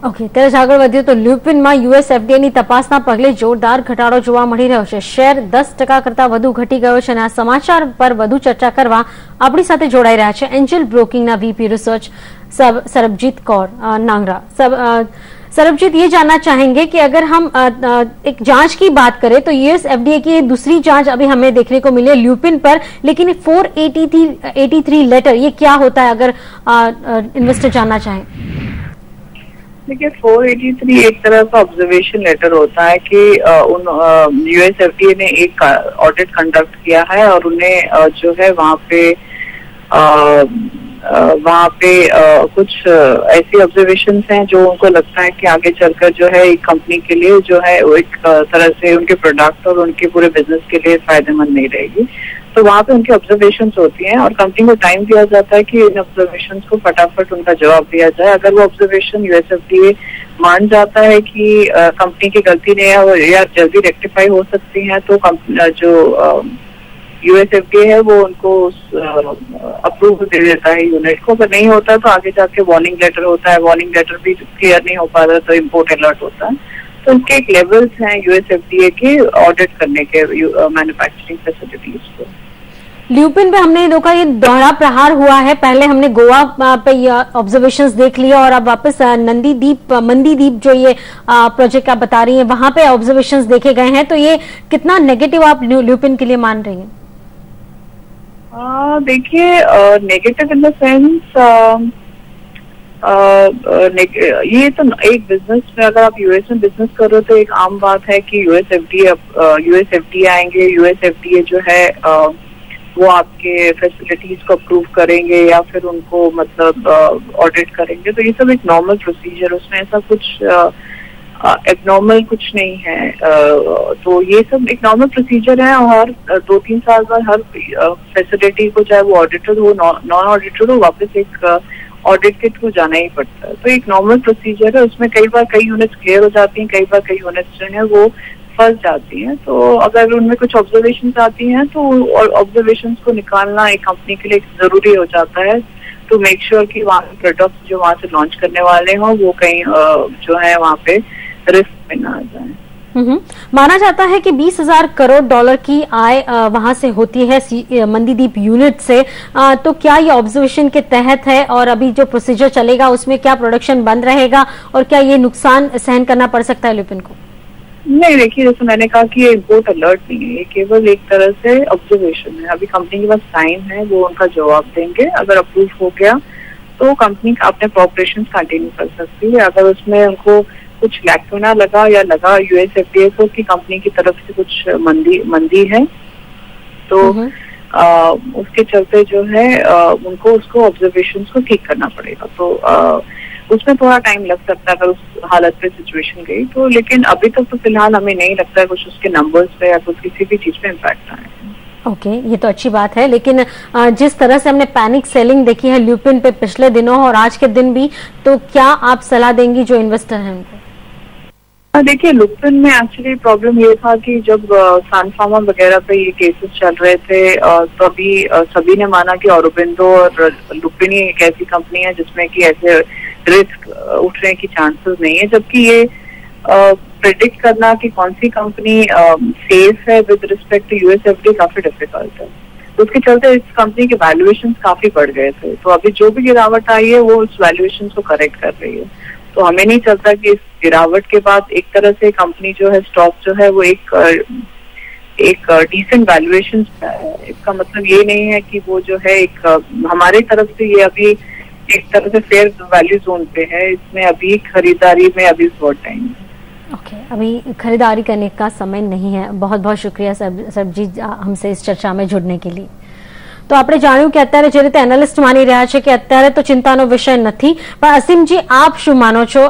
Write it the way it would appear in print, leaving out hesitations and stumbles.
Okay, ત્યારે જ આગળ વધ્યું તો લ્યુપિનમાં યુએસ એફડીએની તપાસના પગલે જોરદાર ઘટાડો જોવા મળી રહ્યો છે। શેર 10% કરતા વધુ ઘટી ગયો છે અને આ સમાચાર પર વધુ ચર્ચા કરવા આપણી સાથે જોડાઈ રહ્યા છે એન્જલ બ્રોકિંગના વીપી रिसर्च सरबजीत कौर नांगरा। सरबजीत, ये जानना चाहेंगे कि अगर हम एक जांच की बात करें तो यूएस एफडीए की दूसरी जांच अभी हमें देखने को मिली है ल्यूपिन पर, लेकिन 483 लेटर ये क्या होता है, अगर इन्वेस्टर जानना चाहें। देखिए, 483 एक तरह का ऑब्जर्वेशन लेटर होता है कि यूएस एफडीए ने एक ऑडिट कंडक्ट किया है और उन्हें जो है वहाँ पे कुछ ऐसी ऑब्जर्वेशंस हैं जो उनको लगता है कि आगे चलकर जो है एक कंपनी के लिए जो है वो एक तरह से उनके प्रोडक्ट और उनके पूरे बिजनेस के लिए फायदेमंद नहीं रहेगी। तो वहाँ पे उनकी ऑब्जर्वेशंस होती हैं और कंपनी को टाइम दिया जाता है कि इन ऑब्जर्वेशंस को फटाफट उनका जवाब दिया जाए। अगर वो ऑब्जर्वेशन यूएसएफडीए मान जाता है कि कंपनी की गलती नहीं है या जल्दी रेक्टिफाई हो सकती है तो जो यूएसएफडीए है वो उनको अप्रूव दे देता है यूनिट को। अगर नहीं होता तो आगे जाके वार्निंग लेटर होता है, वार्निंग लेटर भी क्लियर नहीं हो पाता तो इम्पोर्ट अलर्ट होता है। तो उनके एक लेवल्स हैं यूएसएफडीए के ऑडिट करने के मैन्युफैक्चरिंग फैसिलिटीज को। ल्यूपिन पे हमने देखा ये दोहरा प्रहार हुआ है, पहले हमने गोवा पे ऑब्जर्वेशंस देख लिया और अब वापस मंदीदीप जो ये प्रोजेक्ट आप बता रही हैं वहां पे ऑब्जर्वेशंस देखे गए हैं, तो ये कितना नेगेटिव आप ल्यूपिन के लिए मान रही हैं? देखिए, नेगेटिव इन द सेंस ये तो एक बिजनेस में अगर आप यूएस में बिजनेस कर रहे हो तो एक आम बात है कि यूएसएफडीए आएंगे, यूएसएफडीए जो है वो आपके फैसिलिटीज को अप्रूव करेंगे या फिर उनको मतलब ऑडिट करेंगे। तो ये सब एक नॉर्मल प्रोसीजर, उसमें ऐसा कुछ एबनॉर्मल कुछ नहीं है। तो ये सब एक नॉर्मल प्रोसीजर है और 2-3 साल बाद हर फैसिलिटी को, चाहे वो ऑडिटेड हो नॉन ऑडिटेड हो, वापस एक ऑडिट के थ्रू जाना ही पड़ता है। तो एक नॉर्मल प्रोसीजर है, उसमें कई बार कई यूनिट्स क्लियर हो जाती हैं, कई बार कई यूनिट्स जो है वो फंस जाती हैं। तो अगर उनमें कुछ ऑब्जर्वेशंस आती हैं तो ऑब्जर्वेशंस को निकालना एक कंपनी के लिए जरूरी हो जाता है टू मेक श्योर कि वहाँ प्रोडक्ट्स जो वहाँ से लॉन्च करने वाले हों वो कहीं जो है वहाँ पे रिस्क में ना आ जाए। माना जाता है कि 20,000 करोड़ डॉलर की आय वहां से होती है मंदीदीप यूनिट से, तो क्या ये ऑब्जर्वेशन के तहत है और अभी जो प्रोसीजर चलेगा उसमें क्या प्रोडक्शन बंद रहेगा और क्या ये नुकसान सहन करना पड़ सकता है ल्यूपिन को? नहीं, देखिए, जैसे मैंने कहा कि ये इम्पोर्ट अलर्ट नहीं है, ये केवल एक तरह से ऑब्जर्वेशन है। अभी कंपनी के पास टाइम है, वो उनका जवाब देंगे। अगर अप्रूव हो गया तो कंपनी अपने ऑपरेशन कंटिन्यू कर सकती है। अगर उसमें उनको कुछ लैक्यूना लगा या लगा यूएसएफडीए को कि कंपनी की तरफ से कुछ मंदी है तो उसके चलते जो है उनको उसको ऑब्जर्वेशंस को ठीक करना पड़ेगा। तो उसमें थोड़ा टाइम लग सकता है अगर उस हालत पे सिचुएशन गई तो, लेकिन अभी तक तो फिलहाल हमें नहीं लगता है कुछ उसके नंबर्स पे या कुछ किसी भी चीज पे इम्पैक्ट आए। ओके, ये तो अच्छी बात है, लेकिन जिस तरह से हमने पैनिक सेलिंग देखी है ल्यूपिन पे पिछले दिनों और आज के दिन भी, तो क्या आप सलाह देंगी जो इन्वेस्टर हैं उनको? देखिए, ल्यूपिन में एक्चुअली प्रॉब्लम ये था कि जब सन फार्मा वगैरह पे ये केसेस चल रहे थे तो अभी सभी ने माना कि ऑरोबिंदो और ल्यूपिन ही एक ऐसी कंपनी है जिसमें कि ऐसे रिस्क उठने की चांसेस नहीं है, जबकि ये प्रेडिक्ट करना कि कौन सी कंपनी सेफ है विद रिस्पेक्ट टू यूएसएफडीए काफी डिफिकल्ट है। तो उसके चलते इस कंपनी के वैल्यूएशंस काफी बढ़ गए थे। तो अभी जो भी गिरावट आई है वो उस वैल्यूएशन को करेक्ट कर रही है। तो हमें नहीं चलता कि इस गिरावट के बाद एक तरह से कंपनी जो है स्टॉक जो है वो एक डिसेंट वैल्यूएशन है। इसका मतलब ये नहीं है कि वो जो है एक हमारी तरफ से ये अभी एक तरह से फेयर वैल्यू जोन पे है। इसमें अभी खरीदारी में अभी बहुत टाइम है। ओके, अभी खरीदारी करने का समय नहीं है। बहुत बहुत शुक्रिया सरबजीत हमसे इस चर्चा में जुड़ने के लिए। तो આપણે જાણ્યું કે અત્યારે જે રીતે એનાલિસ્ટ માની રહ્યા છે કે અત્યારે તો ચિંતાનો વિષય નથી, પણ અસીમજી આપ શું માનો છો?